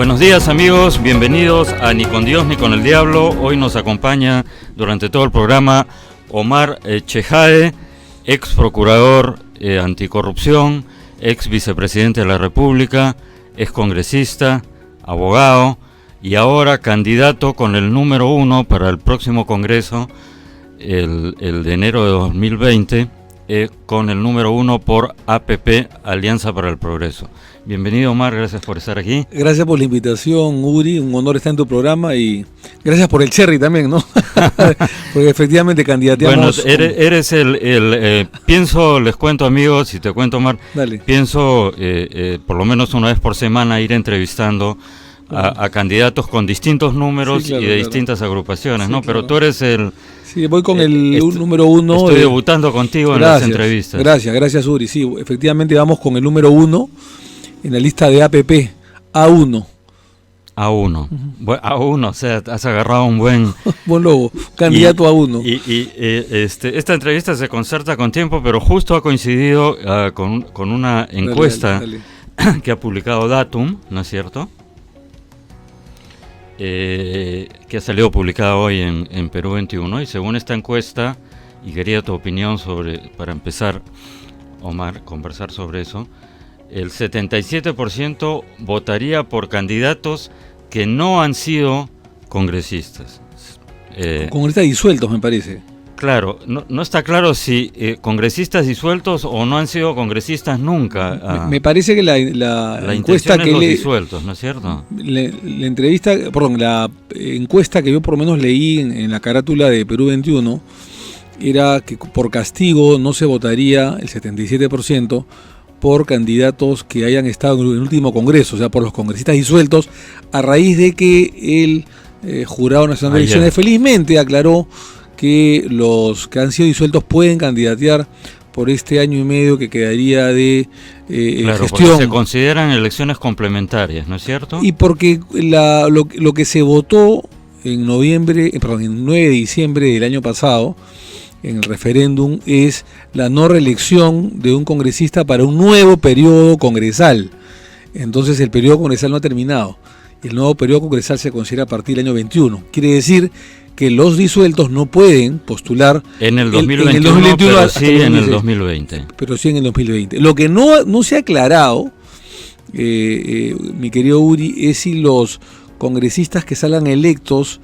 Buenos días amigos, bienvenidos a Ni con Dios ni con el Diablo. Hoy nos acompaña durante todo el programa Omar Chejae, ex procurador anticorrupción, ex vicepresidente de la República, ex congresista, abogado y ahora candidato con el número 1 para el próximo Congreso, el de enero de 2020, con el número 1 por APP, Alianza para el Progreso. Bienvenido Omar, gracias por estar aquí. Gracias por la invitación, Uri, un honor estar en tu programa y gracias por el cherry también, ¿no? Porque efectivamente candidateamos. Bueno, eres pienso, les cuento amigos, y te cuento Omar, Dale. Pienso por lo menos una vez por semana ir entrevistando a candidatos con distintos números, sí, claro, y de distintas agrupaciones, sí, ¿no? Claro. Pero tú eres el... Sí, voy con el número 1. Estoy debutando contigo en las entrevistas. Gracias Uri, sí, efectivamente vamos con el número 1 en la lista de APP, A1. A1. Uh-huh. Bueno, A1, o sea, has agarrado un buen... buen logo, candidato A1. Esta entrevista se concerta con tiempo, pero justo ha coincidido con una encuesta dale. Que ha publicado Datum, ¿no es cierto? Que ha salido publicada hoy en Perú 21, y según esta encuesta, y quería tu opinión para empezar, Omar, conversar sobre eso, el 77% votaría por candidatos que no han sido congresistas. Congresistas disueltos, me parece. Claro, no está claro si congresistas disueltos o no han sido congresistas nunca. Me parece que la encuesta que los disueltos, ¿no es cierto? La encuesta que yo por lo menos leí en la carátula de Perú 21 era que por castigo no se votaría el 77% por candidatos que hayan estado en el último congreso, o sea, por los congresistas disueltos, a raíz de que el Jurado Nacional de Elecciones felizmente aclaró que los que han sido disueltos pueden candidatear por este año y medio que quedaría de claro, gestión. Porque se consideran elecciones complementarias, ¿no es cierto? Y porque lo que se votó en 9 de diciembre del año pasado, en el referéndum, es la no reelección de un congresista para un nuevo periodo congresal. Entonces el periodo congresal no ha terminado. El nuevo periodo congresal se considera a partir del año 21. Quiere decir que los disueltos no pueden postular en el 2021, pero sí en el 2020. Pero sí en el 2020. Lo que no se ha aclarado, mi querido Uri, es si los congresistas que salgan electos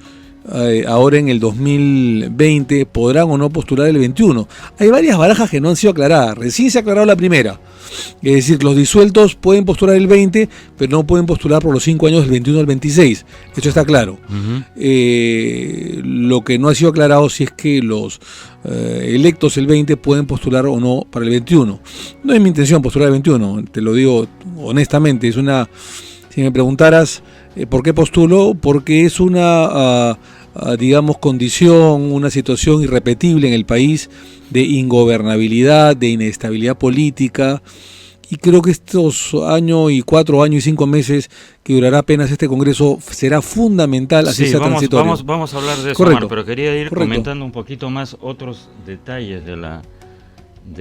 ahora en el 2020 podrán o no postular el 21. Hay varias barajas que no han sido aclaradas. Recién se ha aclarado la primera. Es decir, los disueltos pueden postular el 20, pero no pueden postular por los 5 años del 21 al 26. Eso está claro. Uh-huh. Lo que no ha sido aclarado si es que los electos el 20 pueden postular o no para el 21. No es mi intención postular el 21, te lo digo honestamente. Si me preguntaras por qué postulo, porque es una condición, una situación irrepetible en el país de ingobernabilidad, de inestabilidad política, y creo que estos 4 años y 5 meses que durará apenas este Congreso será fundamental, así sea transitorio. Vamos a hablar de eso, Omar, pero quería ir comentando un poquito más otros detalles de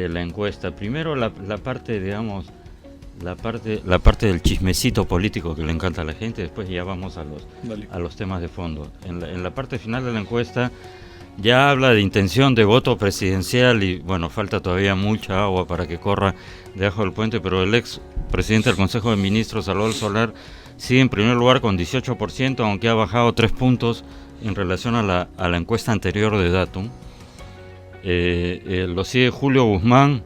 la encuesta. Primero la parte, digamos, la parte del chismecito político que le encanta a la gente. Después ya vamos a los temas de fondo. En la parte final de la encuesta ya habla de intención de voto presidencial y bueno, falta todavía mucha agua para que corra debajo del puente, pero el ex presidente del Consejo de Ministros, Salvador Solar, sigue en primer lugar con 18%, aunque ha bajado 3 puntos en relación a la encuesta anterior de Datum. Lo sigue Julio Guzmán,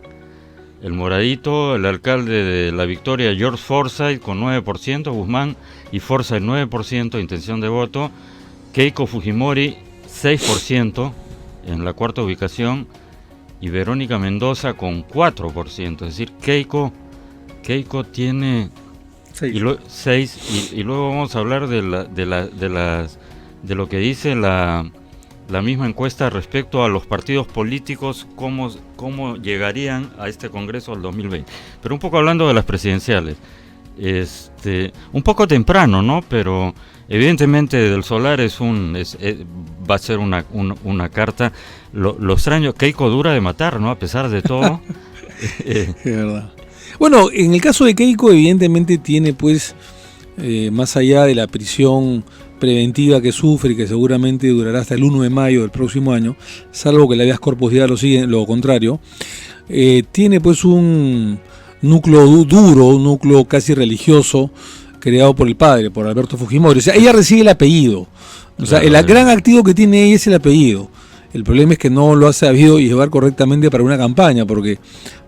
el moradito, el alcalde de La Victoria, George Forsyth, con 9%, Guzmán y Forsyth 9% intención de voto, Keiko Fujimori 6% en la cuarta ubicación, y Verónica Mendoza con 4%, es decir, Keiko tiene 6, y luego vamos a hablar de lo que dice la misma encuesta respecto a los partidos políticos, cómo llegarían a este Congreso al 2020. Pero un poco hablando de las presidenciales, un poco temprano, ¿no? Pero evidentemente del Solar va a ser una carta. Lo extraño, Keiko dura de matar, ¿no? A pesar de todo. Es verdad. Bueno, en el caso de Keiko, evidentemente tiene pues más allá de la prisión preventiva que sufre y que seguramente durará hasta el 1 de mayo del próximo año, salvo que el habeas corpus diga lo contrario, tiene pues un núcleo duro, un núcleo casi religioso, creado por el padre, por Alberto Fujimori. O sea, ella recibe el apellido. O sea, el gran activo que tiene ella es el apellido. El problema es que no lo ha sabido llevar correctamente para una campaña, porque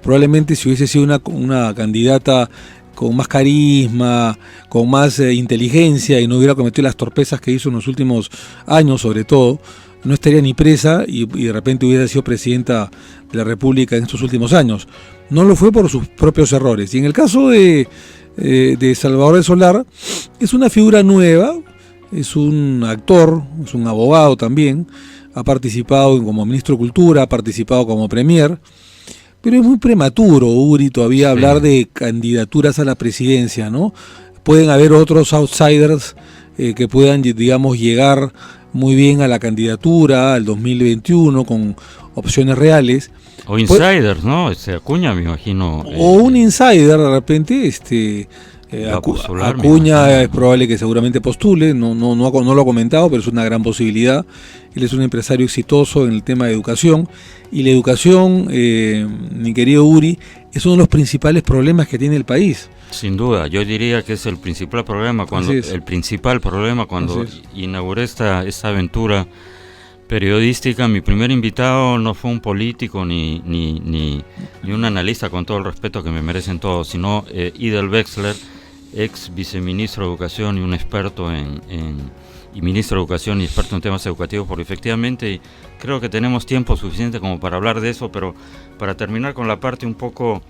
probablemente si hubiese sido una candidata con más carisma, con más inteligencia y no hubiera cometido las torpezas que hizo en los últimos años, sobre todo, no estaría ni presa y de repente hubiera sido presidenta de la República en estos últimos años. No lo fue por sus propios errores. Y en el caso de Salvador del Solar, es una figura nueva, es un actor, es un abogado también, ha participado como ministro de Cultura, ha participado como premier, pero es muy prematuro, Uri, todavía hablar de candidaturas a la presidencia, ¿no? Pueden haber otros outsiders que puedan, digamos, llegar muy bien a la candidatura al 2021 con opciones reales. O insiders, ¿no? Acuña, me imagino. O un insider, de repente, Acuña es probable que seguramente postule, no lo ha comentado, pero es una gran posibilidad. Él es un empresario exitoso en el tema de educación, y la educación, mi querido Uri, es uno de los principales problemas que tiene el país. Sin duda, yo diría que es el principal problema cuando inauguré esta aventura periodística. Mi primer invitado no fue un político ni un analista, con todo el respeto que me merecen todos, sino Idel Wexler, ex viceministro de Educación y un experto y ministro de Educación y experto en temas educativos, porque efectivamente creo que tenemos tiempo suficiente como para hablar de eso, pero para terminar con la parte un poco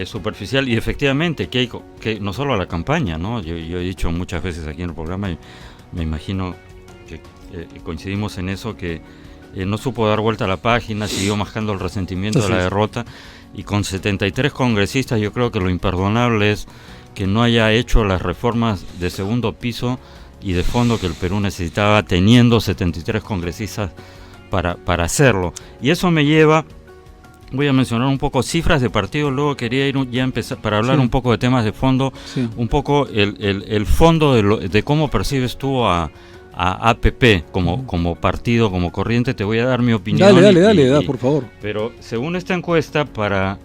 superficial, y efectivamente que no solo la campaña, ¿no? Yo he dicho muchas veces aquí en el programa, y me imagino que coincidimos en eso, que no supo dar vuelta a la página, siguió mascando el resentimiento de la derrota, y con 73 congresistas yo creo que lo imperdonable es que no haya hecho las reformas de segundo piso y de fondo que el Perú necesitaba, teniendo 73 congresistas para hacerlo. Y eso me lleva, voy a mencionar un poco cifras de partido, luego quería ir ya empezar para hablar un poco de temas de fondo, un poco el fondo de cómo percibes tú a APP como partido, como corriente. Te voy a dar mi opinión. Dale, por favor. Pero según esta encuesta, para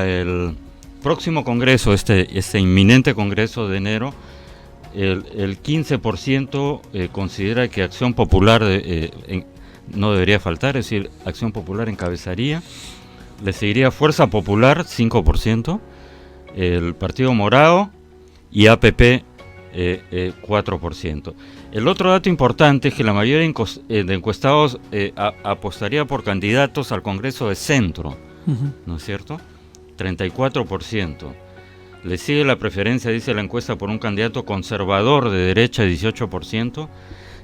el próximo congreso, este inminente congreso de enero, el 15% considera que Acción Popular no debería faltar, es decir, Acción Popular encabezaría, le seguiría Fuerza Popular 5%, el Partido Morado y APP 4%. El otro dato importante es que la mayoría de encuestados apostaría por candidatos al Congreso de Centro, ¿no es cierto? 34%. Le sigue la preferencia, dice la encuesta, por un candidato conservador de derecha, 18%,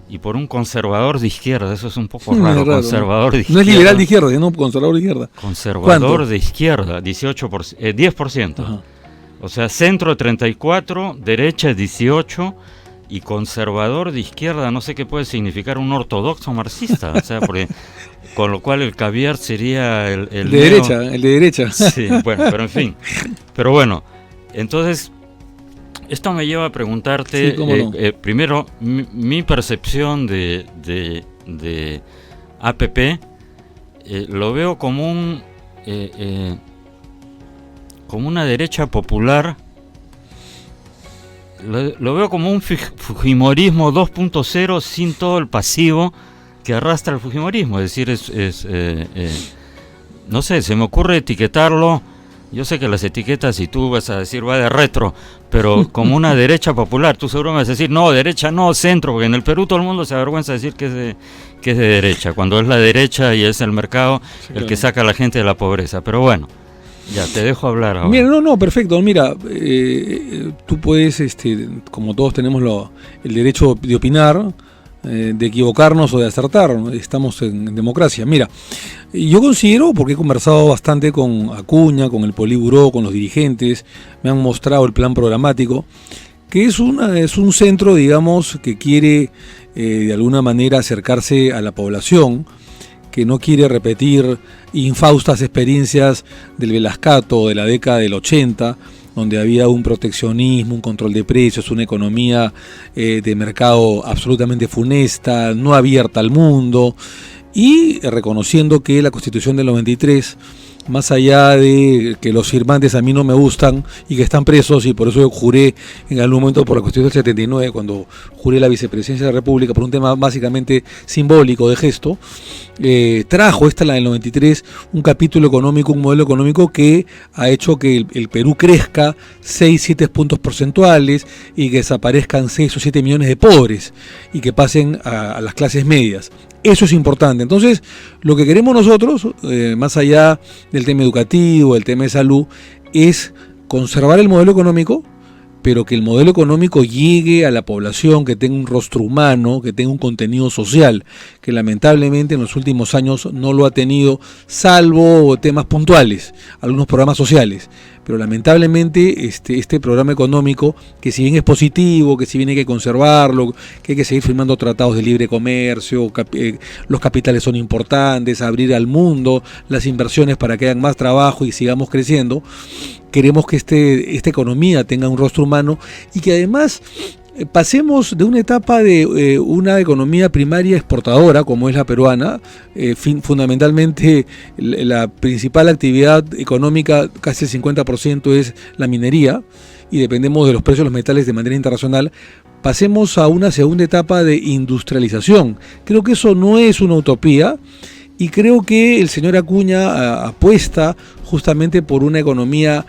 y por un conservador de izquierda. Eso es un poco raro, conservador de izquierda. No es liberal de izquierda, sino conservador de izquierda. Conservador de izquierda, 10%. Ajá. O sea, centro 34%, derecha 18%, y conservador de izquierda, no sé qué puede significar, un ortodoxo marxista, o sea, porque con lo cual el caviar sería el de derecha. Sí, bueno, pero en fin. Pero bueno, entonces esto me lleva a preguntarte, primero, mi percepción de APP, lo veo como como una derecha popular. Lo veo como un fujimorismo 2.0 sin todo el pasivo que arrastra el fujimorismo. Es decir, no sé, se me ocurre etiquetarlo. Yo sé que las etiquetas, si tú vas a decir va de retro, pero como una derecha popular. Tú seguro me vas a decir, no, derecha no, centro, porque en el Perú todo el mundo se avergüenza de decir que es de derecha, cuando es la derecha y es el mercado el que saca a la gente de la pobreza. Pero bueno, ya, te dejo hablar ahora. Mira, perfecto. Mira, tú puedes, como todos tenemos el derecho de opinar, de equivocarnos o de acertar. Estamos en democracia. Mira, yo considero, porque he conversado bastante con Acuña, con el Politburó, con los dirigentes, me han mostrado el plan programático, que es un centro, digamos, que quiere de alguna manera acercarse a la población, que no quiere repetir infaustas experiencias del Velascato de la década del 80, donde había un proteccionismo, un control de precios, una economía de mercado absolutamente funesta, no abierta al mundo, y reconociendo que la Constitución del 93, más allá de que los firmantes a mí no me gustan y que están presos, y por eso yo juré en algún momento por la Constitución del 79, cuando juré la vicepresidencia de la República, por un tema básicamente simbólico de gesto, trajo la del 93, un capítulo económico, un modelo económico que ha hecho que el Perú crezca 6-7 puntos porcentuales y que desaparezcan 6 o 7 millones de pobres y que pasen a las clases medias. Eso es importante. Entonces, lo que queremos nosotros, más allá del tema educativo, del tema de salud, es conservar el modelo económico, pero que el modelo económico llegue a la población, que tenga un rostro humano, que tenga un contenido social, que lamentablemente en los últimos años no lo ha tenido, salvo temas puntuales, algunos programas sociales. Pero lamentablemente este programa económico, que si bien es positivo, que si bien hay que conservarlo, que hay que seguir firmando tratados de libre comercio, los capitales son importantes, abrir al mundo las inversiones para que hagan más trabajo y sigamos creciendo, queremos que esta economía tenga un rostro humano y que además pasemos de una etapa de una economía primaria exportadora, como es la peruana, fundamentalmente la principal actividad económica, casi el 50% es la minería, y dependemos de los precios de los metales de manera internacional, pasemos a una segunda etapa de industrialización. Creo que eso no es una utopía, y creo que el señor Acuña apuesta justamente por una economía,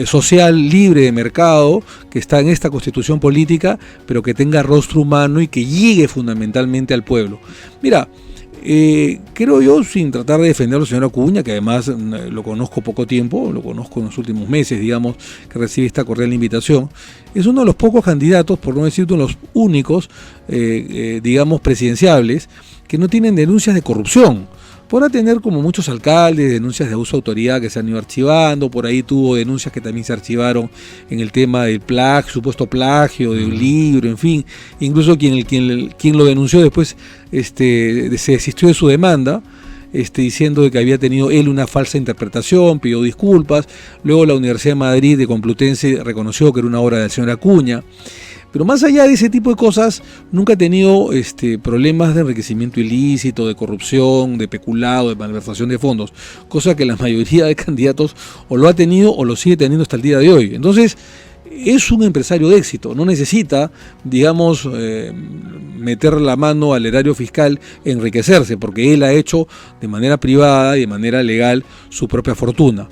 social, libre de mercado, que está en esta constitución política, pero que tenga rostro humano y que llegue fundamentalmente al pueblo. Mira, creo yo, sin tratar de defender al señor Acuña, que además lo conozco poco tiempo, lo conozco en los últimos meses, que recibe esta cordial invitación, es uno de los pocos candidatos, por no decir uno de los únicos, presidenciables, que no tienen denuncias de corrupción. Podrá tener, como muchos alcaldes, denuncias de abuso de autoridad que se han ido archivando, por ahí tuvo denuncias que también se archivaron en el tema del plagio, supuesto plagio de un libro, en fin, incluso quien lo denunció después se desistió de su demanda, diciendo de que había tenido él una falsa interpretación, pidió disculpas. Luego la Universidad de Madrid de Complutense reconoció que era una obra del señor Acuña. Pero más allá de ese tipo de cosas, nunca ha tenido problemas de enriquecimiento ilícito, de corrupción, de peculado, de malversación de fondos, cosa que la mayoría de candidatos o lo ha tenido o lo sigue teniendo hasta el día de hoy. Entonces, es un empresario de éxito, no necesita, meter la mano al erario fiscal e enriquecerse, porque él ha hecho de manera privada y de manera legal su propia fortuna.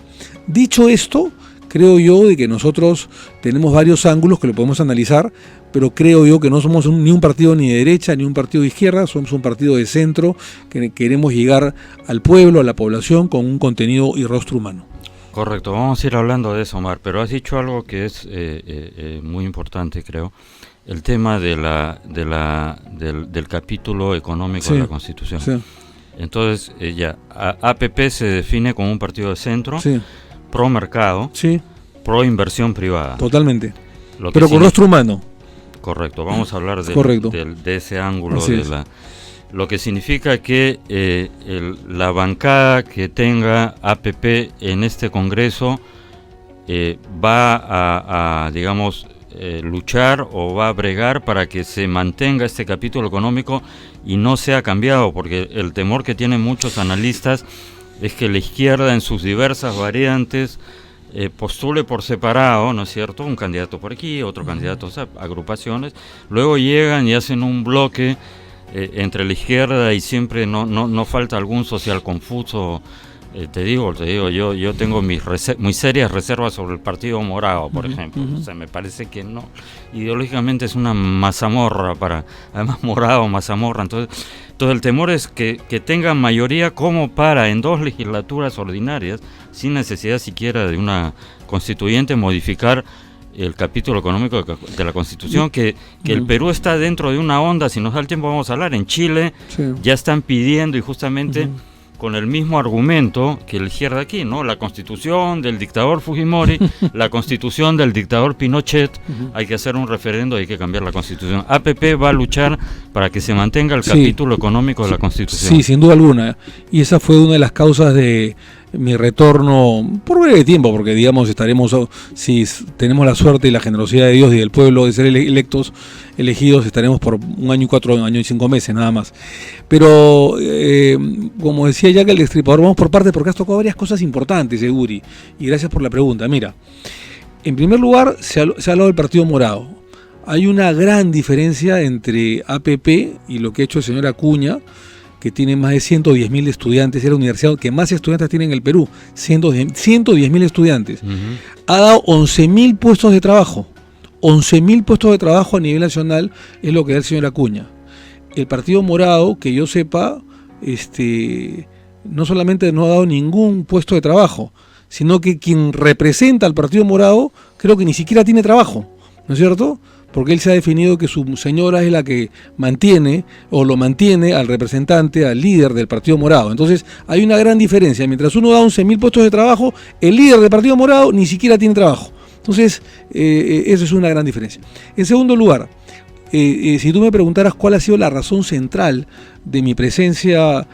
Dicho esto, creo yo de que nosotros tenemos varios ángulos que lo podemos analizar, pero creo yo que no somos ni un partido ni de derecha ni un partido de izquierda, somos un partido de centro que queremos llegar al pueblo, a la población, con un contenido y rostro humano. Correcto, vamos a ir hablando de eso, Omar, pero has dicho algo que es muy importante, creo, el tema del capítulo económico de la Constitución. Sí. Entonces, APP se define como un partido de centro, pro mercado, pro inversión privada. Totalmente, pero con rostro humano. Correcto, vamos a hablar de ese ángulo. Lo que significa que la bancada que tenga APP en este Congreso va a luchar o va a bregar para que se mantenga este capítulo económico y no sea cambiado, porque el temor que tienen muchos analistas es que la izquierda en sus diversas variantes postule por separado, ¿no es cierto?, un candidato por aquí, otro candidato, o sea, agrupaciones, luego llegan y hacen un bloque entre la izquierda y siempre no falta algún social confuso. Te digo, yo tengo muy serias reservas sobre el Partido Morado, por ejemplo. O sea, me parece que no, ideológicamente es una mazamorra, además morado, mazamorra. Entonces el temor es que tengan mayoría como para en 2 legislaturas ordinarias, sin necesidad siquiera de una constituyente, modificar el capítulo económico de la Constitución, que el Perú está dentro de una onda, si nos da el tiempo vamos a hablar. En Chile ya están pidiendo, y justamente con el mismo argumento que la izquierda aquí, ¿no? La Constitución del dictador Fujimori, la Constitución del dictador Pinochet, hay que hacer un referendo, hay que cambiar la Constitución. APP va a luchar para que se mantenga el capítulo económico de la Constitución. Sí, sin duda alguna, y esa fue una de las causas de mi retorno por breve tiempo, porque digamos estaremos, si tenemos la suerte y la generosidad de Dios y del pueblo de ser elegidos, estaremos por 1 año y 4 años y 5 meses nada más. Pero como decía Jack el Destripador, vamos por partes porque has tocado varias cosas importantes, Uri, y gracias por la pregunta. Mira, en primer lugar se ha hablado del Partido Morado. Hay una gran diferencia entre APP y lo que ha hecho el señor Acuña, que tiene más de 110.000 estudiantes, es la universidad que más estudiantes tiene en el Perú, 110.000 estudiantes. Ha dado 11.000 puestos de trabajo. 11.000 puestos de trabajo a nivel nacional es lo que da el señor Acuña. El Partido Morado, que yo sepa, no solamente no ha dado ningún puesto de trabajo, sino que quien representa al Partido Morado creo que ni siquiera tiene trabajo, ¿no es cierto? Porque él se ha definido que su señora es la que mantiene o lo mantiene al representante, al líder del Partido Morado. Entonces hay una gran diferencia. Mientras uno da 11.000 puestos de trabajo, el líder del Partido Morado ni siquiera tiene trabajo. Entonces eso es una gran diferencia. En segundo lugar, si tú me preguntaras cuál ha sido la razón central de mi presencia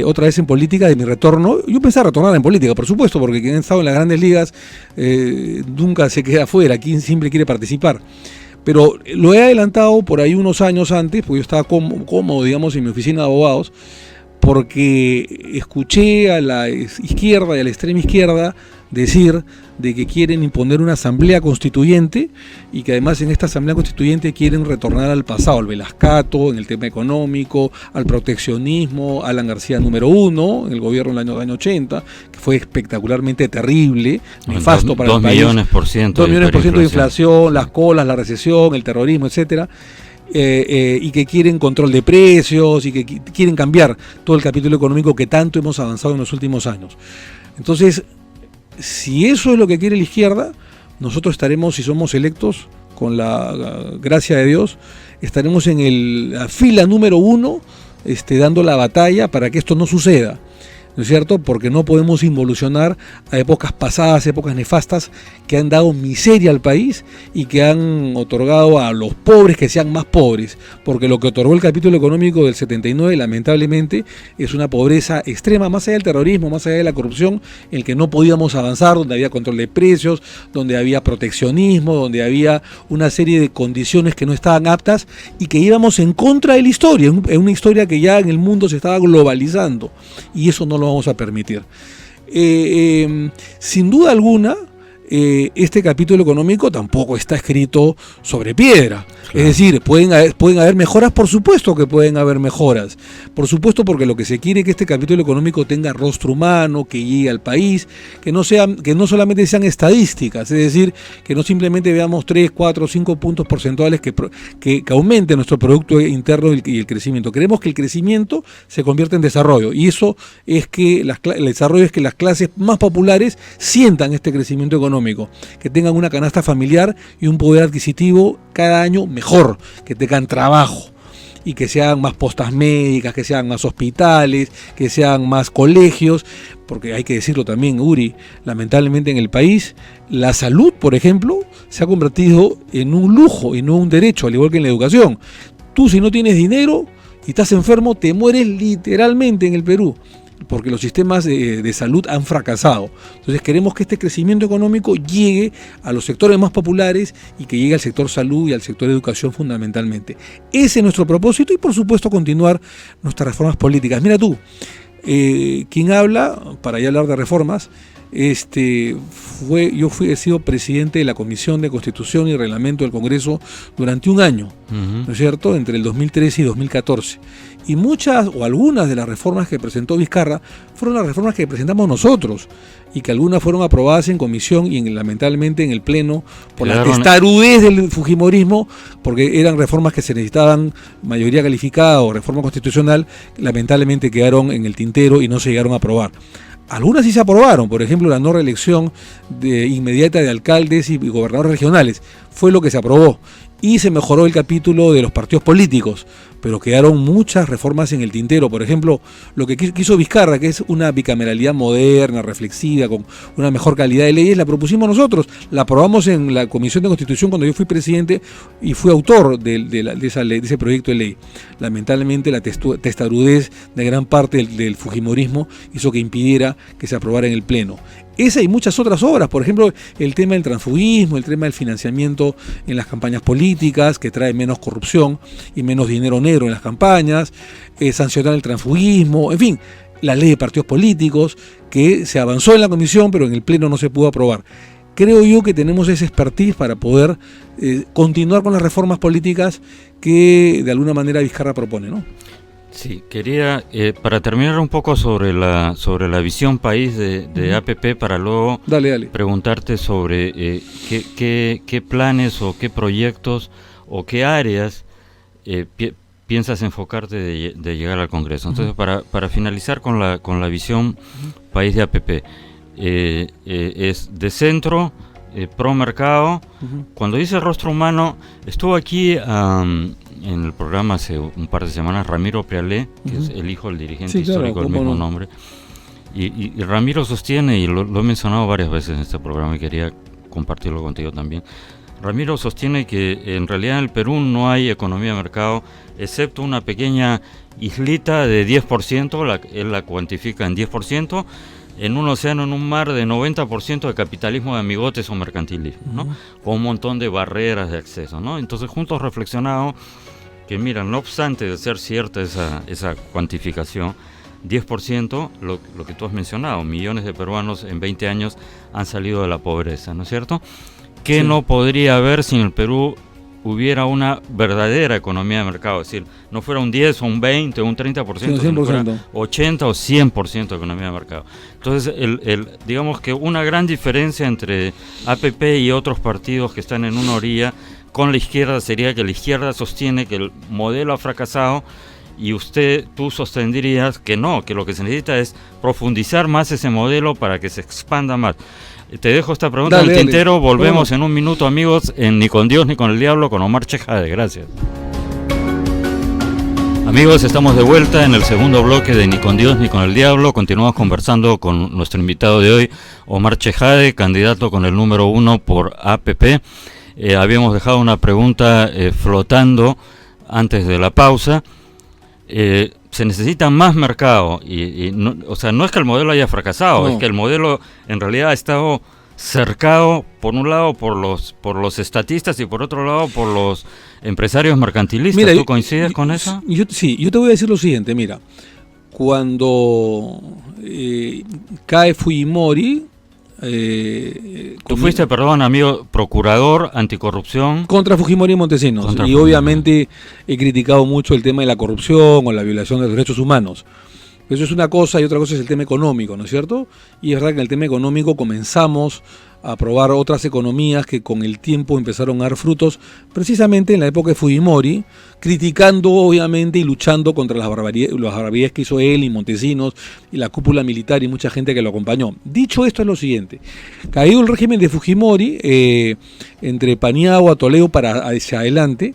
otra vez en política, de mi retorno, yo pensaba retornar en política, por supuesto, porque quien ha estado en las grandes ligas nunca se queda afuera, quien siempre quiere participar. Pero lo he adelantado por ahí unos años antes, porque yo estaba cómodo, digamos, en mi oficina de abogados, porque escuché a la izquierda y a la extrema izquierda decir de que quieren imponer una asamblea constituyente y que además en esta asamblea constituyente quieren retornar al pasado, al Velascato, en el tema económico, al proteccionismo, Alan García número 1, en el gobierno del año 80, que fue espectacularmente terrible, nefasto para el país. 2 millones por ciento de inflación, las colas, la recesión, el terrorismo, etcétera. Y que quieren control de precios y que quieren cambiar todo el capítulo económico que tanto hemos avanzado en los últimos años. Entonces, si eso es lo que quiere la izquierda, nosotros estaremos, si somos electos, con la gracia de Dios, estaremos en la fila número 1, dando la batalla para que esto no suceda, ¿no es cierto? Porque no podemos involucionar a épocas pasadas, épocas nefastas que han dado miseria al país y que han otorgado a los pobres que sean más pobres, porque lo que otorgó el capítulo económico del 79 lamentablemente es una pobreza extrema, más allá del terrorismo, más allá de la corrupción, en el que no podíamos avanzar, donde había control de precios, donde había proteccionismo, donde había una serie de condiciones que no estaban aptas y que íbamos en contra de la historia, en una historia que ya en el mundo se estaba globalizando, y eso no lo vamos a permitir. Sin duda alguna, este capítulo económico tampoco está escrito sobre piedra. Claro. Es decir, pueden haber mejoras, por supuesto que pueden haber mejoras. Por supuesto, porque lo que se quiere es que este capítulo económico tenga rostro humano, que llegue al país, que no solamente sean estadísticas, es decir, que no simplemente veamos 3, 4, 5 puntos porcentuales que aumente nuestro Producto Interno y el crecimiento. Queremos que el crecimiento se convierta en desarrollo, y eso es que el desarrollo es que las clases más populares sientan este crecimiento económico, que tengan una canasta familiar y un poder adquisitivo cada año mejor, que tengan trabajo y que sean más postas médicas, que sean más hospitales, que sean más colegios, porque hay que decirlo también, Uri, lamentablemente en el país la salud, por ejemplo, se ha convertido en un lujo y no un derecho, al igual que en la educación. Tú, si no tienes dinero y estás enfermo, te mueres literalmente en el Perú, porque los sistemas de salud han fracasado. Entonces queremos que este crecimiento económico llegue a los sectores más populares y que llegue al sector salud y al sector educación fundamentalmente. Ese es nuestro propósito, y por supuesto continuar nuestras reformas políticas. Mira tú, quien habla, para ya hablar de reformas, he sido presidente de la Comisión de Constitución y Reglamento del Congreso durante un año, ¿no es cierto?, entre el 2013 y 2014. Y muchas o algunas de las reformas que presentó Vizcarra fueron las reformas que presentamos nosotros, y que algunas fueron aprobadas en comisión y lamentablemente en el pleno por la testarudez del fujimorismo, porque eran reformas que se necesitaban mayoría calificada o reforma constitucional, lamentablemente quedaron en el tintero y no se llegaron a aprobar. Algunas sí se aprobaron, por ejemplo la no reelección inmediata de alcaldes y gobernadores regionales, fue lo que se aprobó, y se mejoró el capítulo de los partidos políticos, pero quedaron muchas reformas en el tintero. Por ejemplo, lo que quiso Vizcarra, que es una bicameralidad moderna, reflexiva, con una mejor calidad de leyes, la propusimos nosotros, la aprobamos en la Comisión de Constitución cuando yo fui presidente y fui autor de esa ley, de ese proyecto de ley. Lamentablemente la testarudez de gran parte del fujimorismo hizo que impidiera que se aprobara en el Pleno. Esa y muchas otras obras, por ejemplo, el tema del transfugismo, el tema del financiamiento en las campañas políticas, que trae menos corrupción y menos dinero negro en las campañas, sancionar el transfugismo, en fin, la ley de partidos políticos, que se avanzó en la comisión, pero en el Pleno no se pudo aprobar. Creo yo que tenemos ese expertise para poder continuar con las reformas políticas que de alguna manera Vizcarra propone, ¿no? Sí, quería, para terminar un poco sobre la visión país de APP, para luego preguntarte sobre qué planes o qué proyectos o qué áreas piensas enfocarte de llegar al Congreso. Entonces, para finalizar con la visión país de APP, es de centro, pro mercado. Cuando dice rostro humano, estuvo aquí en el programa hace un par de semanas Ramiro Prealé, que es el hijo del dirigente histórico del mismo nombre, y Ramiro sostiene, y lo he mencionado varias veces en este programa y quería compartirlo contigo también. Ramiro sostiene que en realidad en el Perú no hay economía de mercado, excepto una pequeña islita de 10%, él la cuantifica en 10%, en un océano, en un mar de 90% de capitalismo de amigotes o mercantilismo, ¿no? Con un montón de barreras de acceso, ¿no? Entonces juntos reflexionamos que, mira, no obstante de ser cierta esa cuantificación, 10%, lo que tú has mencionado, millones de peruanos en 20 años han salido de la pobreza, ¿no es cierto? ¿Qué no podría haber si en el Perú hubiera una verdadera economía de mercado? Es decir, no fuera un 10 o un 20 o un 30%, sino fuera 80 o 100% de economía de mercado. Entonces, digamos que una gran diferencia entre APP y otros partidos que están en una orilla con la izquierda sería que la izquierda sostiene que el modelo ha fracasado y tú sostendrías que no, que lo que se necesita es profundizar más ese modelo para que se expanda más. Te dejo esta pregunta en el tintero, volvemos en un minuto, amigos, en Ni con Dios ni con el Diablo, con Omar Chejade. Gracias. Amigos, estamos de vuelta en el segundo bloque de Ni con Dios ni con el Diablo. Continuamos conversando con nuestro invitado de hoy, Omar Chejade, candidato con el número 1 por APP. Habíamos dejado una pregunta flotando antes de la pausa. Se necesita más mercado y no, o sea, no es que el modelo haya fracasado, es que el modelo en realidad ha estado cercado por un lado por los estatistas y por otro lado por los empresarios mercantilistas. Mira, ¿tú coincides con eso? Yo te voy a decir lo siguiente, mira, cuando cae Fujimori, tú fuiste, perdón, amigo, procurador anticorrupción contra Fujimori y Montesinos, y obviamente he criticado mucho el tema de la corrupción o la violación de los derechos humanos. Eso es una cosa, y otra cosa es el tema económico, ¿no es cierto? Y es verdad que en el tema económico comenzamos a probar otras economías que con el tiempo empezaron a dar frutos, precisamente en la época de Fujimori, criticando obviamente y luchando contra las barbaridades que hizo él y Montesinos y la cúpula militar y mucha gente que lo acompañó. Dicho esto, es lo siguiente: caído el régimen de Fujimori, entre Paniagua, Toledo para hacia adelante,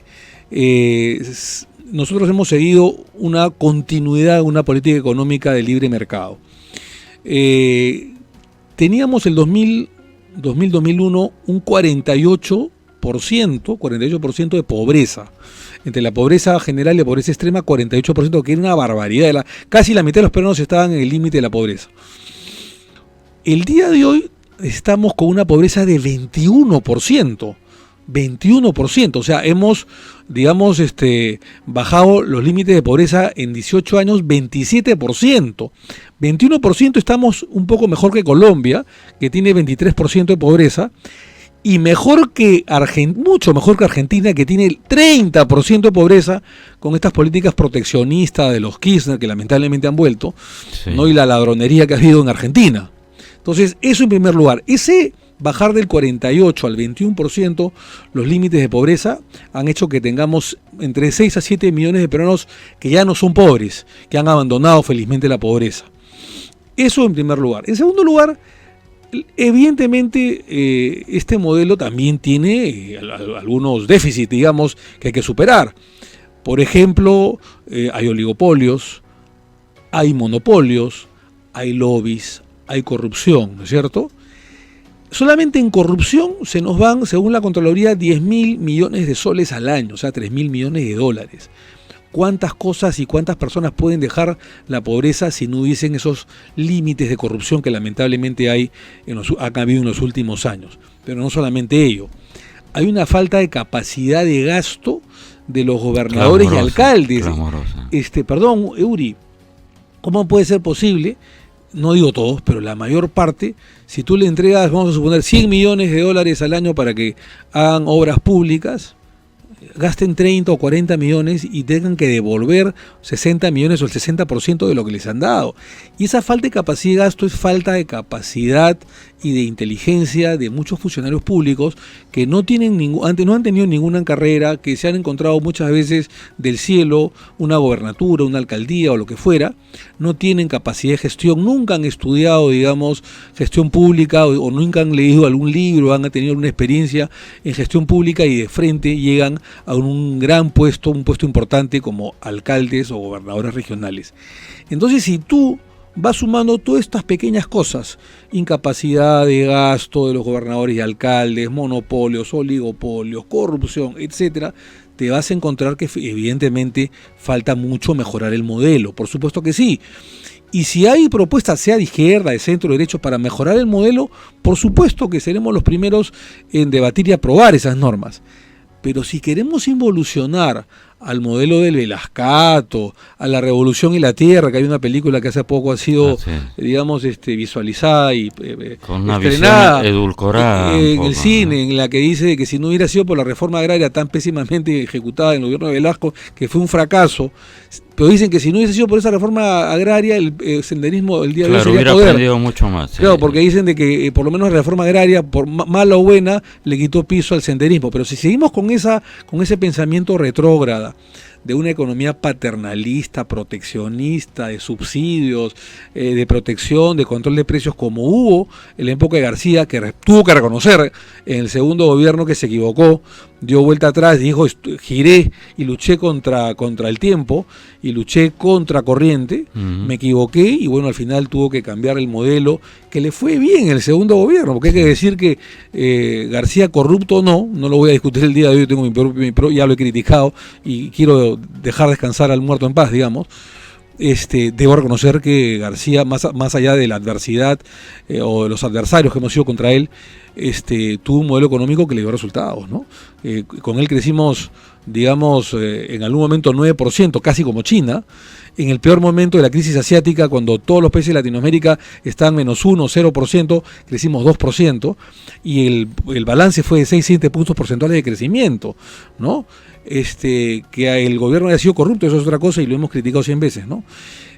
nosotros hemos seguido una continuidad de una política económica de libre mercado. Teníamos el 2000-2001 un 48% de pobreza. Entre la pobreza general y la pobreza extrema, 48%, que era una barbaridad. Casi la mitad de los peruanos estaban en el límite de la pobreza. El día de hoy estamos con una pobreza de 21%. 21%, o sea, hemos, digamos, bajado los límites de pobreza en 18 años, 27%. 21% estamos un poco mejor que Colombia, que tiene 23% de pobreza, y mejor que mucho mejor que Argentina, que tiene el 30% de pobreza, con estas políticas proteccionistas de los Kirchner, que lamentablemente han vuelto, ¿no? Y la ladronería que ha habido en Argentina. Entonces, eso en primer lugar. Ese bajar del 48 al 21% los límites de pobreza han hecho que tengamos entre 6 a 7 millones de peruanos que ya no son pobres, que han abandonado felizmente la pobreza. Eso en primer lugar. En segundo lugar, Evidentemente, este modelo también tiene algunos déficits, digamos, que hay que superar. Por ejemplo, hay oligopolios, hay monopolios, hay lobbies, hay corrupción, ¿no es cierto? Solamente en corrupción se nos van, según la Contraloría, 10.000 millones de soles al año, o sea, 3.000 millones de dólares. ¿Cuántas cosas y cuántas personas pueden dejar la pobreza si no hubiesen esos límites de corrupción que lamentablemente ha habido en los últimos años? Pero no solamente ello. Hay una falta de capacidad de gasto de los gobernadores y alcaldes. Perdón, Euri, ¿cómo puede ser posible? No digo todos, pero la mayor parte, si tú le entregas, vamos a suponer, 100 millones de dólares al año para que hagan obras públicas, gasten 30 o 40 millones y tengan que devolver 60 millones o el 60% de lo que les han dado. Y esa falta de capacidad de gasto es falta de capacidad y de inteligencia de muchos funcionarios públicos que no han tenido ninguna carrera, que se han encontrado muchas veces del cielo una gobernatura, una alcaldía o lo que fuera, no tienen capacidad de gestión, nunca han estudiado, digamos, gestión pública o nunca han leído algún libro, han tenido una experiencia en gestión pública y de frente llegan a un gran puesto, un puesto importante como alcaldes o gobernadores regionales. Entonces, si tú vas sumando todas estas pequeñas cosas, incapacidad de gasto de los gobernadores y alcaldes, monopolios, oligopolios, corrupción, etcétera, te vas a encontrar que evidentemente falta mucho mejorar el modelo. Por supuesto que sí. Y si hay propuestas, sea de izquierda, de centro, de derecho, para mejorar el modelo, por supuesto que seremos los primeros en debatir y aprobar esas normas. Pero si queremos involucionar al modelo del Velascato, a la Revolución y la Tierra, que hay una película que hace poco ha sido, digamos, visualizada y con una estrenada visión edulcorada en el cine, en la que dice que si no hubiera sido por la reforma agraria tan pésimamente ejecutada en el gobierno de Velasco, que fue un fracaso, pero dicen que si no hubiese sido por esa reforma agraria, el senderismo el día de hoy sería hubiera poder. aprendido mucho más. Claro, porque dicen de que por lo menos la reforma agraria, por mala o buena, le quitó piso al senderismo. Pero si seguimos con ese pensamiento retrógrada, de una economía paternalista, proteccionista, de subsidios, de protección, de control de precios, como hubo en la época de García, que tuvo que reconocer en el segundo gobierno que se equivocó, dio vuelta atrás, dijo, giré y luché contra el tiempo, y luché contra corriente, me equivoqué, y bueno, al final tuvo que cambiar el modelo, que le fue bien en el segundo gobierno, porque hay que decir que García corrupto no lo voy a discutir el día de hoy, tengo ya lo he criticado, y quiero dejar descansar al muerto en paz, digamos. Debo reconocer que García, más allá de la adversidad o de los adversarios que hemos sido contra él, tuvo un modelo económico que le dio resultados, ¿no? Con él crecimos, digamos, en algún momento 9%, casi como China. En el peor momento de la crisis asiática, cuando todos los países de Latinoamérica estaban -1, 0%, crecimos 2%, y el balance fue de 6-7 puntos porcentuales de crecimiento, ¿no? Que el gobierno haya sido corrupto, eso es otra cosa y lo hemos criticado 100 veces, ¿no?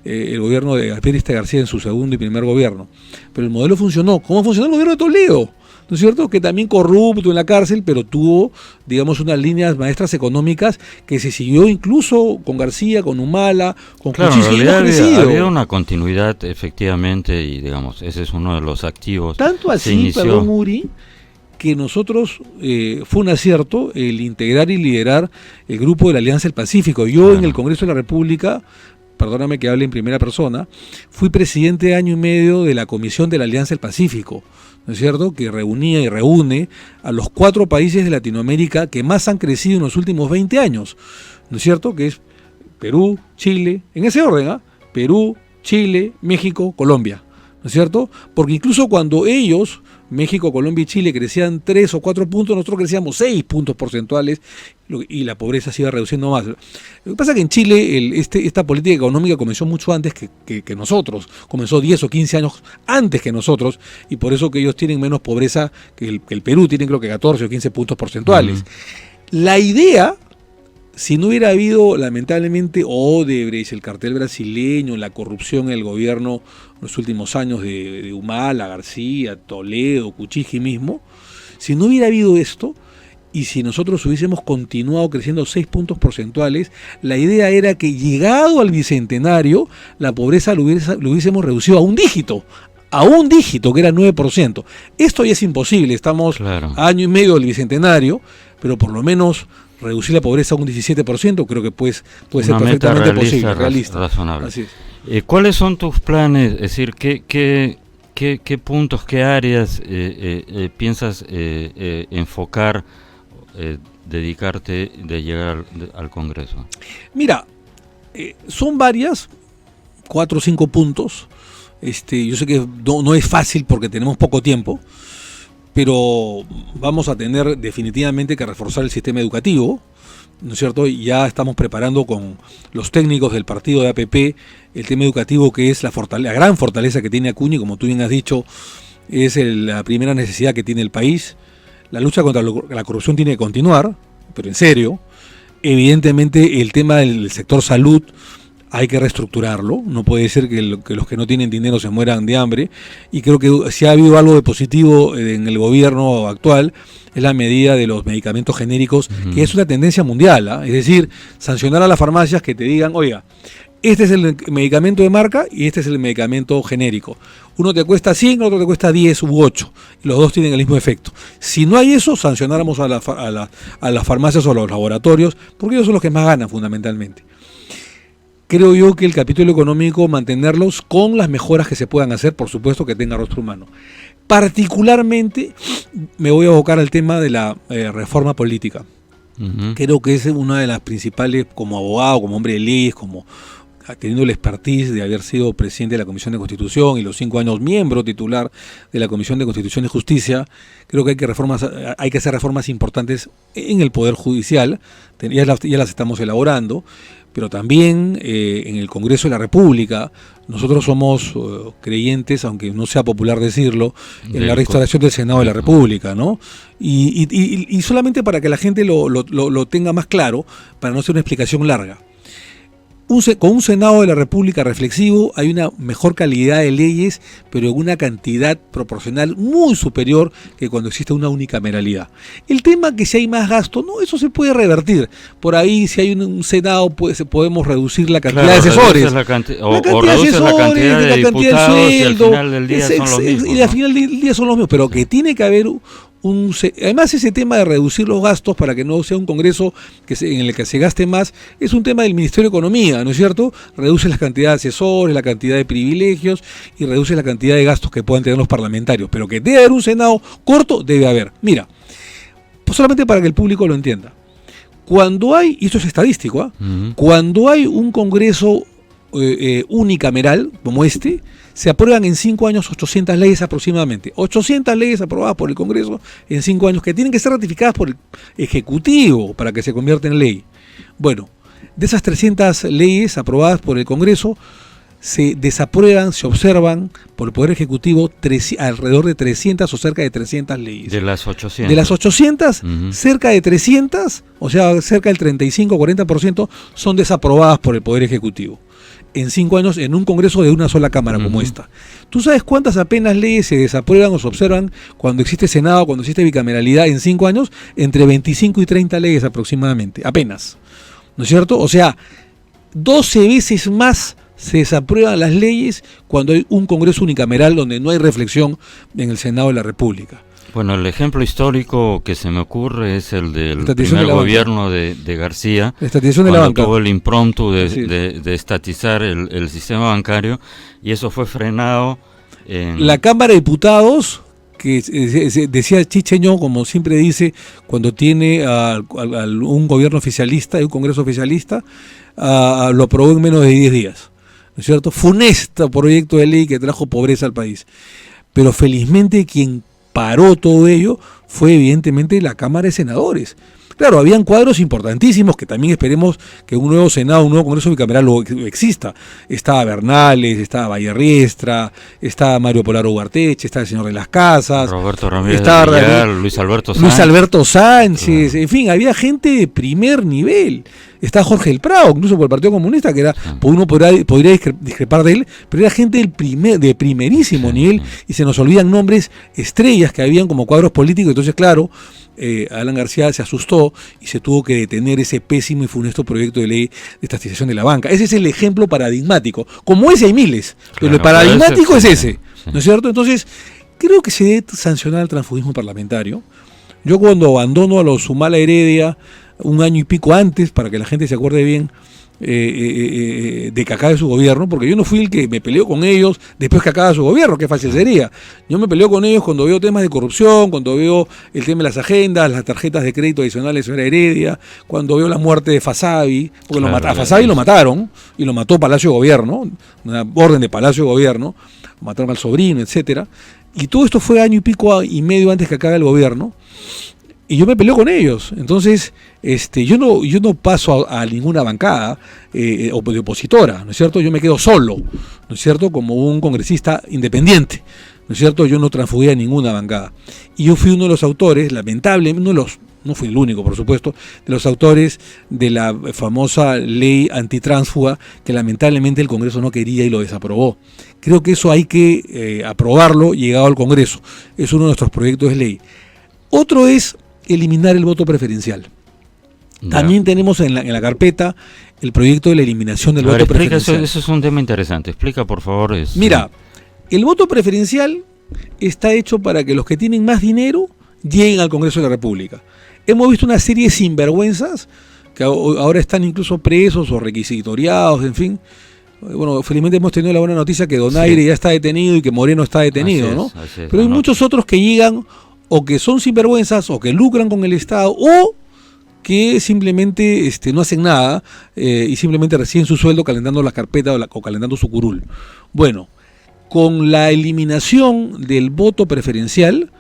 El gobierno de Alpérez García en su segundo y primer gobierno. Pero el modelo funcionó. ¿Cómo funcionó el gobierno de Toledo? ¿No es cierto? Que también corrupto en la cárcel, pero tuvo, digamos, unas líneas maestras económicas que se siguió incluso con García, con Humala, con Cuchillo, y hemos crecido. Había una continuidad, efectivamente, y digamos, ese es uno de los activos. Tanto así, perdón, Uri, que nosotros fue un acierto el integrar y liderar el grupo de la Alianza del Pacífico. Yo en el Congreso de la República, perdóname que hable en primera persona, fui presidente de año y medio de la Comisión de la Alianza del Pacífico, ¿no es cierto?, que reunía y reúne a los 4 países de Latinoamérica que más han crecido en los últimos 20 años, ¿no es cierto?, que es Perú, Chile, en ese orden, Perú, Chile, México, Colombia, ¿no es cierto? Porque incluso cuando ellos, México, Colombia y Chile, crecían 3 o 4 puntos, nosotros crecíamos 6 puntos porcentuales y la pobreza se iba reduciendo más. Lo que pasa es que en Chile esta política económica comenzó mucho antes que nosotros, comenzó 10 o 15 años antes que nosotros, y por eso que ellos tienen menos pobreza que el Perú, tienen creo que 14 o 15 puntos porcentuales. La idea, si no hubiera habido lamentablemente Odebrecht, el cartel brasileño, la corrupción en el gobierno en los últimos años de Humala, García, Toledo, Kuczynski mismo, si no hubiera habido esto, y si nosotros hubiésemos continuado creciendo 6 puntos porcentuales, la idea era que llegado al bicentenario, la pobreza lo hubiésemos reducido a un dígito, a un dígito, que era 9%. Esto ya es imposible, estamos a año y medio del Bicentenario, pero por lo menos reducir la pobreza a un 17%, creo que puede ser perfectamente posible, realista. Razonable. Así es. ¿Cuáles son tus planes? Es decir, ¿qué puntos, qué áreas piensas enfocar, dedicarte de llegar al Congreso? Mira, son varias, 4 o 5 puntos. Yo sé que no es fácil porque tenemos poco tiempo, pero vamos a tener definitivamente que reforzar el sistema educativo, ¿no es cierto? Ya estamos preparando con los técnicos del partido de APP el tema educativo, que es la gran fortaleza que tiene Acuña, y como tú bien has dicho, es la primera necesidad que tiene el país. La lucha contra la corrupción tiene que continuar, pero en serio. Evidentemente el tema del sector salud hay que reestructurarlo, no puede ser que los que no tienen dinero se mueran de hambre, y creo que si ha habido algo de positivo en el gobierno actual es la medida de los medicamentos genéricos, que es una tendencia mundial, es decir, sancionar a las farmacias que te digan, oiga, este es el medicamento de marca y este es el medicamento genérico. Uno te cuesta 100, otro te cuesta 10 u 8. Los dos tienen el mismo efecto. Si no hay eso, sancionáramos a las farmacias o a los laboratorios, porque ellos son los que más ganan fundamentalmente. Creo yo que el capítulo económico, mantenerlos con las mejoras que se puedan hacer, por supuesto que tenga rostro humano. Particularmente me voy a abocar al tema de la reforma política. Creo que es una de las principales, como abogado, como hombre de leyes, como teniendo el expertise de haber sido presidente de la Comisión de Constitución y los 5 años miembro titular de la Comisión de Constitución y Justicia. Creo que hay que hacer reformas importantes en el Poder Judicial, ya las estamos elaborando, pero también en el Congreso de la República. Nosotros somos creyentes, aunque no sea popular decirlo, en la restauración del Senado de la República, ¿no? Y solamente para que la gente lo tenga más claro, para no hacer una explicación larga. Con un Senado de la República reflexivo hay una mejor calidad de leyes, pero en una cantidad proporcional muy superior que cuando existe una unicameralidad. El tema que si hay más gasto, no, eso se puede revertir. Por ahí, si hay un Senado, podemos reducir la cantidad de asesores. La cantidad de diputados, y al final del día son los mismos. Y al final del día son los mismos, pero que tiene que haber además, ese tema de reducir los gastos para que no sea un Congreso en el que se gaste más, es un tema del Ministerio de Economía, ¿no es cierto? Reduce la cantidad de asesores, la cantidad de privilegios y reduce la cantidad de gastos que puedan tener los parlamentarios. Pero que debe haber un Senado corto, debe haber. Mira, pues solamente para que el público lo entienda. Cuando hay, y esto es estadístico, cuando hay un Congreso unicameral como este, se aprueban en 5 años 800 leyes aproximadamente. 800 leyes aprobadas por el Congreso en 5 años, que tienen que ser ratificadas por el Ejecutivo para que se convierta en ley. Bueno, de esas 300 leyes aprobadas por el Congreso, se desaprueban, se observan por el Poder Ejecutivo alrededor de 300 o cerca de 300 leyes. De las 800. De las 800, cerca de 300, o sea, cerca del 35-40% son desaprobadas por el Poder Ejecutivo. En 5 años, en un Congreso de una sola Cámara como esta. ¿Tú sabes cuántas apenas leyes se desaprueban o se observan cuando existe Senado, cuando existe bicameralidad en 5 años? Entre 25 y 30 leyes aproximadamente, apenas. ¿No es cierto? O sea, 12 veces más se desaprueban las leyes cuando hay un Congreso unicameral donde no hay reflexión en el Senado de la República. Bueno, el ejemplo histórico que se me ocurre es el del primer gobierno de García, cuando tuvo el impromptu de estatizar el sistema bancario, y eso fue frenado en la Cámara de Diputados, que decía Chicheño, como siempre dice, cuando tiene un gobierno oficialista y un Congreso oficialista, lo aprobó en menos de 10 días. ¿No es cierto? Funesto proyecto de ley que trajo pobreza al país. Pero felizmente quien paró todo ello fue evidentemente la Cámara de Senadores. Claro, habían cuadros importantísimos que también esperemos que un nuevo Senado, un nuevo Congreso bicameral exista. Estaba Bernales, estaba Vallerriestra, estaba Mario Polaro Ugarteche, estaba el señor de las Casas, Roberto Ramírez de Villar, Luis Alberto Sánchez, en fin, había gente de primer nivel. Está Jorge del Prado, incluso por el Partido Comunista, que era, uno podría discrepar de él, pero era gente de primerísimo nivel, y se nos olvidan nombres estrellas que habían como cuadros políticos. Entonces, claro, Alan García se asustó y se tuvo que detener ese pésimo y funesto proyecto de ley de estatización de la banca. Ese es el ejemplo paradigmático. Como ese hay miles, pero el paradigmático es ese. sí. ¿No es cierto? Entonces, creo que se debe sancionar el transfugismo parlamentario. Yo cuando abandono a los Humala Heredia, un año y pico antes, para que la gente se acuerde bien, de que acabe su gobierno, porque yo no fui el que me peleó con ellos después que acaba su gobierno, qué fácil sería. Yo me peleo con ellos cuando veo temas de corrupción, cuando veo el tema de las agendas, las tarjetas de crédito adicionales de señora Heredia, cuando veo la muerte de Fasabi, porque a Fasabi lo mataron, y lo mató Palacio de Gobierno, una orden de Palacio de Gobierno, mataron al sobrino, etcétera. Y todo esto fue año y pico y medio antes que acabe el gobierno. Y yo me peleo con ellos. Entonces, yo no paso a ninguna bancada de opositora, ¿no es cierto? Yo me quedo solo, ¿no es cierto? Como un congresista independiente, ¿no es cierto? Yo no transfugué a ninguna bancada. Y yo fui uno de los autores, lamentablemente, no fui el único, por supuesto, de los autores de la famosa ley antitránsfuga que lamentablemente el Congreso no quería y lo desaprobó. Creo que eso hay que aprobarlo llegado al Congreso. Es uno de nuestros proyectos de ley. Otro es eliminar el voto preferencial. También tenemos en la carpeta el proyecto de la eliminación del voto preferencial. Eso es un tema interesante. Explica, por favor. Mira, el voto preferencial está hecho para que los que tienen más dinero lleguen al Congreso de la República. Hemos visto una serie de sinvergüenzas que ahora están incluso presos o requisitoriados, en fin. Bueno, felizmente hemos tenido la buena noticia que Donaire ya está detenido y que Moreno está detenido, ¿no? Pero hay muchos otros que llegan o que son sinvergüenzas, o que lucran con el Estado, o que simplemente no hacen nada y simplemente reciben su sueldo calentando la carpeta o calentando su curul. Bueno, con la eliminación del voto preferencial,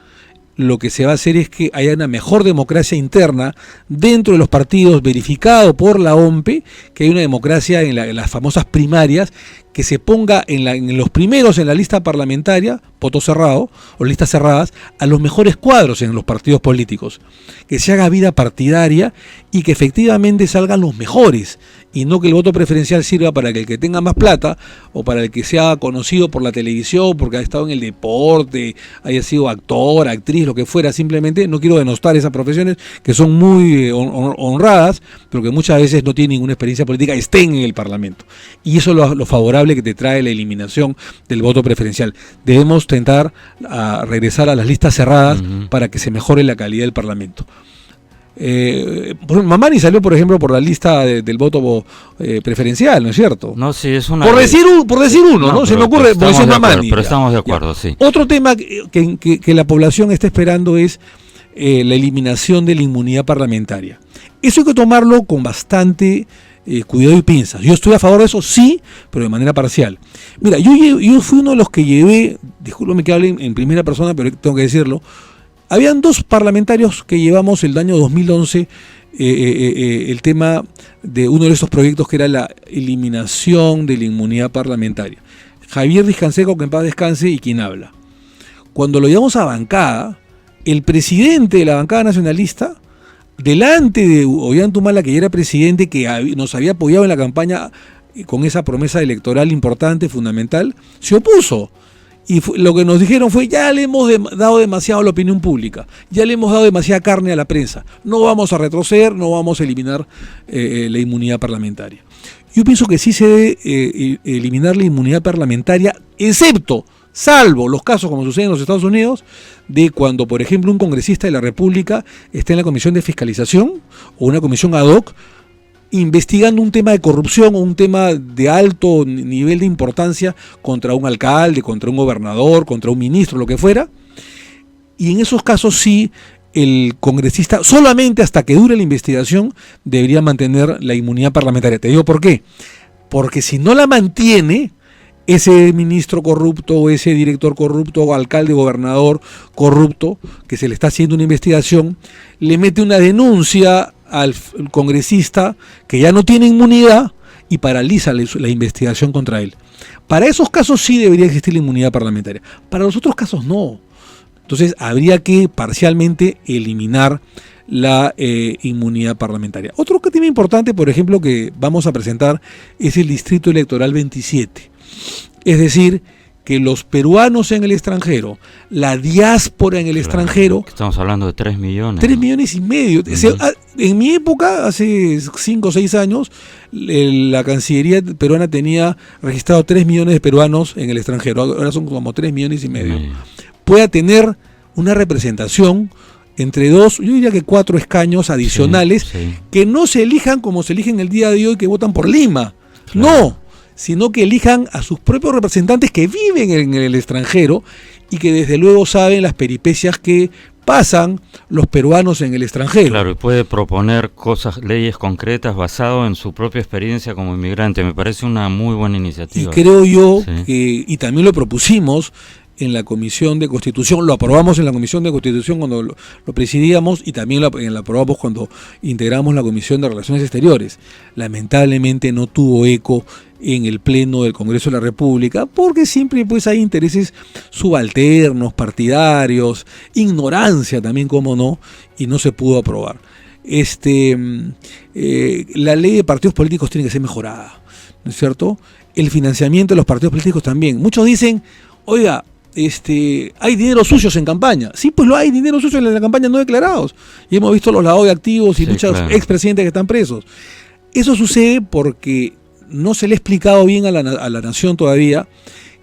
lo que se va a hacer es que haya una mejor democracia interna dentro de los partidos, verificado por la OMPE, que hay una democracia en las famosas primarias, que se ponga en los primeros en la lista parlamentaria, voto cerrado, o listas cerradas, a los mejores cuadros en los partidos políticos, que se haga vida partidaria y que efectivamente salgan los mejores, y no que el voto preferencial sirva para que el que tenga más plata, o para el que sea conocido por la televisión, porque ha estado en el deporte, haya sido actor, actriz, lo que fuera. Simplemente no quiero denostar esas profesiones que son muy honradas, pero que muchas veces no tienen ninguna experiencia política, estén en el Parlamento. Y eso es lo favorable que te trae la eliminación del voto preferencial. Debemos tentar a regresar a las listas cerradas para que se mejore la calidad del Parlamento. Mamani salió, por ejemplo, por la lista del voto preferencial, ¿no es cierto? No, sí, es una... Por decir uno, ¿no? Se me ocurre, por decir Mamani. Pero estamos de acuerdo, sí. Otro tema que la población está esperando es la eliminación de la inmunidad parlamentaria. Eso hay que tomarlo con bastante cuidado y pinzas. Yo estoy a favor de eso, sí, pero de manera parcial. Mira, yo fui uno de los que llevé, discúlpame que hable en primera persona, pero tengo que decirlo. Habían dos parlamentarios que llevamos el año 2011 el tema de uno de esos proyectos que era la eliminación de la inmunidad parlamentaria. Javier Vizcanseco, que en paz descanse, y quien habla. Cuando lo llevamos a bancada, el presidente de la bancada nacionalista, delante de Ollanta-Humala, que ya era presidente, que nos había apoyado en la campaña con esa promesa electoral importante, fundamental, se opuso. Y lo que nos dijeron fue: ya le hemos dado demasiado a la opinión pública, ya le hemos dado demasiada carne a la prensa, no vamos a retroceder, no vamos a eliminar la inmunidad parlamentaria. Yo pienso que sí se debe eliminar la inmunidad parlamentaria, salvo los casos, como sucede en los Estados Unidos, de cuando, por ejemplo, un congresista de la República está en la comisión de fiscalización o una comisión ad hoc investigando un tema de corrupción o un tema de alto nivel de importancia contra un alcalde, contra un gobernador, contra un ministro, lo que fuera. Y en esos casos sí, el congresista, solamente hasta que dure la investigación, debería mantener la inmunidad parlamentaria. Te digo por qué. Porque si no la mantiene, ese ministro corrupto o ese director corrupto o alcalde, gobernador corrupto, que se le está haciendo una investigación, le mete una denuncia al congresista que ya no tiene inmunidad y paraliza la investigación contra él. Para esos casos sí debería existir la inmunidad parlamentaria. Para los otros casos no. Entonces habría que parcialmente eliminar la inmunidad parlamentaria. Otro tema importante, por ejemplo, que vamos a presentar es el Distrito Electoral 27. Es decir, que los peruanos en el extranjero, la diáspora en el extranjero... Estamos hablando de 3 millones. 3 millones y medio. En mi época, hace 5 o 6 años, la Cancillería peruana tenía registrado 3 millones de peruanos en el extranjero. Ahora son como 3 millones y medio. Pueda tener una representación entre 2, yo diría que 4 escaños adicionales, que no se elijan como se eligen el día de hoy, que votan por Lima. No, sino que elijan a sus propios representantes que viven en el extranjero y que desde luego saben las peripecias que pasan los peruanos en el extranjero. Claro, y puede proponer leyes concretas basado en su propia experiencia como inmigrante. Me parece una muy buena iniciativa. Y creo yo que, y también lo propusimos en la Comisión de Constitución, lo aprobamos en la Comisión de Constitución cuando lo presidíamos, y también lo aprobamos cuando integramos la Comisión de Relaciones Exteriores. Lamentablemente no tuvo eco en el Pleno del Congreso de la República, porque siempre pues hay intereses subalternos, partidarios, ignorancia también, como no, y no se pudo aprobar. La ley de partidos políticos tiene que ser mejorada, ¿no es cierto? El financiamiento de los partidos políticos también. Muchos dicen, oiga, hay dinero sucios en campaña. Sí, pues hay dinero sucio en la campaña no declarados. Y hemos visto los lavados de activos y muchos expresidentes que están presos. Eso sucede porque no se le ha explicado bien a la nación todavía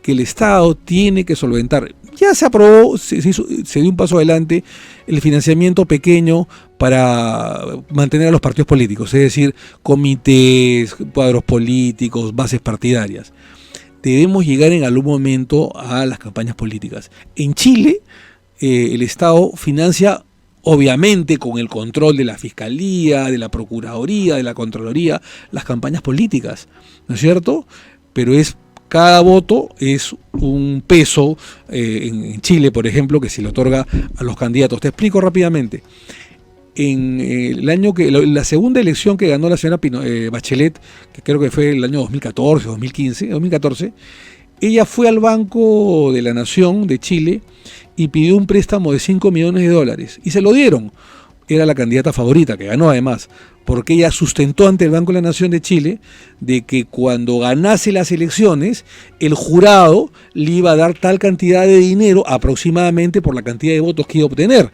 que el Estado tiene que solventar. Ya se aprobó, se dio un paso adelante, el financiamiento pequeño para mantener a los partidos políticos, es decir, comités, cuadros políticos, bases partidarias. Debemos llegar en algún momento a las campañas políticas. En Chile, el Estado financia, obviamente con el control de la Fiscalía, de la Procuraduría, de la Contraloría, las campañas políticas, ¿no es cierto? Pero cada voto es un peso, en Chile, por ejemplo, que se le otorga a los candidatos. Te explico rápidamente. En el año la segunda elección que ganó la señora Bachelet, que creo que fue el año 2014, 2014, ella fue al Banco de la Nación de Chile y pidió un préstamo de $5 millones y se lo dieron. Era la candidata favorita, que ganó además, porque ella sustentó ante el Banco de la Nación de Chile de que cuando ganase las elecciones, el jurado le iba a dar tal cantidad de dinero, aproximadamente por la cantidad de votos que iba a obtener,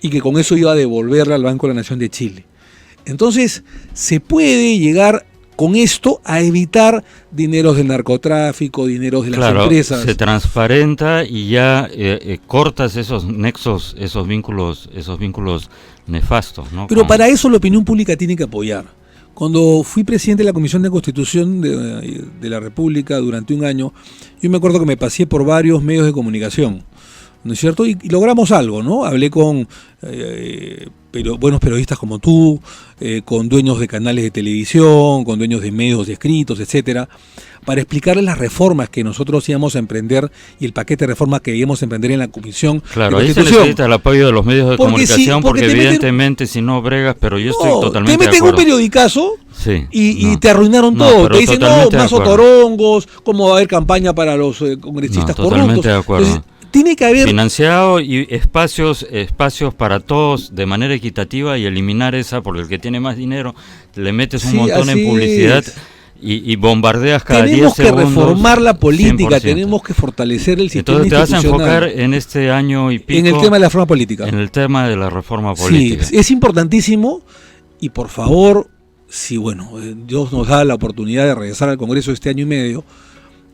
y que con eso iba a devolverle al Banco de la Nación de Chile. Entonces, se puede llegar con esto a evitar dineros del narcotráfico, dineros de las empresas. Se transparenta y ya cortas esos nexos, esos vínculos nefastos, ¿no? Pero para eso la opinión pública tiene que apoyar. Cuando fui presidente de la Comisión de Constitución de la República durante un año, yo me acuerdo que me pasé por varios medios de comunicación, ¿no es cierto? Y logramos algo, ¿no? Hablé con buenos periodistas como tú, con dueños de canales de televisión, con dueños de medios escritos, etcétera, para explicarles las reformas que nosotros íbamos a emprender y el paquete de reformas que íbamos a emprender en la Comisión. Claro, ahí se necesita el apoyo de los medios de comunicación, porque evidentemente si no bregas, pero yo estoy totalmente de acuerdo. Te meten un periodicazo y te arruinaron todo. Te dicen, más otorongos, cómo va a haber campaña para los congresistas corruptos. Totalmente de acuerdo. Entonces, tiene que haber financiado y espacios para todos de manera equitativa, y eliminar esa, porque el que tiene más dinero le metes un montón en publicidad y bombardeas cada 10 segundos. Tenemos que reformar la política, 100%. Tenemos que fortalecer el sistema institucional. Entonces te vas a enfocar en este año y pico en el tema de la reforma política. En el tema de la reforma política. Sí, es importantísimo, y por favor, si Dios nos da la oportunidad de regresar al Congreso este año y medio,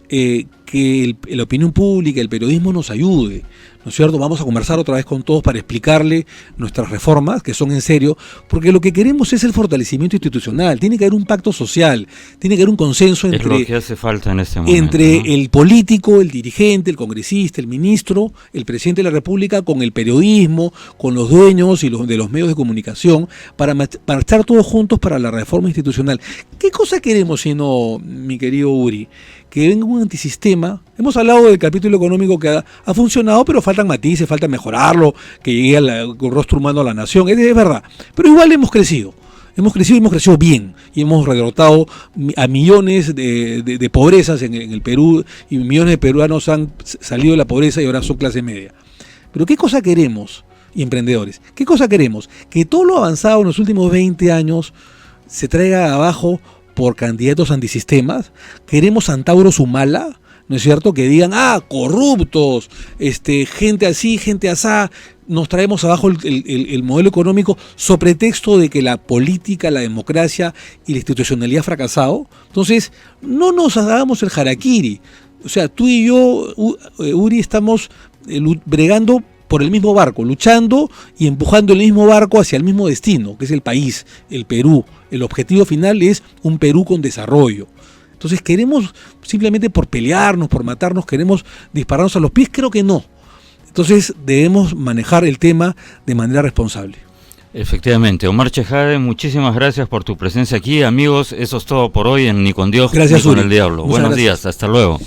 que la opinión pública, el periodismo nos ayude, ¿no es cierto? Vamos a conversar otra vez con todos para explicarle nuestras reformas, que son en serio, porque lo que queremos es el fortalecimiento institucional. Tiene que haber un pacto social, tiene que haber un consenso entre, es lo que hace falta en este momento, entre el político, el dirigente, el congresista, el ministro, el presidente de la República, con el periodismo, con los dueños y de los medios de comunicación, para estar todos juntos para la reforma institucional. ¿Qué cosa queremos, sino, mi querido Uri? Que venga un antisistema. Hemos hablado del capítulo económico que ha funcionado, pero faltan matices, falta mejorarlo, que llegue al rostro humano a la nación, es verdad. Pero igual hemos crecido y hemos crecido bien, y hemos derrotado a millones de pobrezas en el Perú, y millones de peruanos han salido de la pobreza y ahora son clase media. Pero ¿qué cosa queremos, y emprendedores? ¿Qué cosa queremos? Que todo lo avanzado en los últimos 20 años se traiga abajo por candidatos antisistemas. Queremos Antauro Humala, ¿no es cierto?, que digan, corruptos, gente así, gente asá, nos traemos abajo el modelo económico sobre pretexto de que la política, la democracia y la institucionalidad ha fracasado. Entonces, no nos hagamos el harakiri. O sea, tú y yo, Uri, estamos bregando por el mismo barco, luchando y empujando el mismo barco hacia el mismo destino, que es el país, el Perú. El objetivo final es un Perú con desarrollo. Entonces, ¿queremos simplemente por pelearnos, por matarnos, queremos dispararnos a los pies? Creo que no. Entonces, debemos manejar el tema de manera responsable. Efectivamente. Omar Chejade, muchísimas gracias por tu presencia aquí. Amigos, eso es todo por hoy en Ni con Dios, gracias, ni con Uri. el Diablo. Muchas Buenos gracias. días, hasta luego.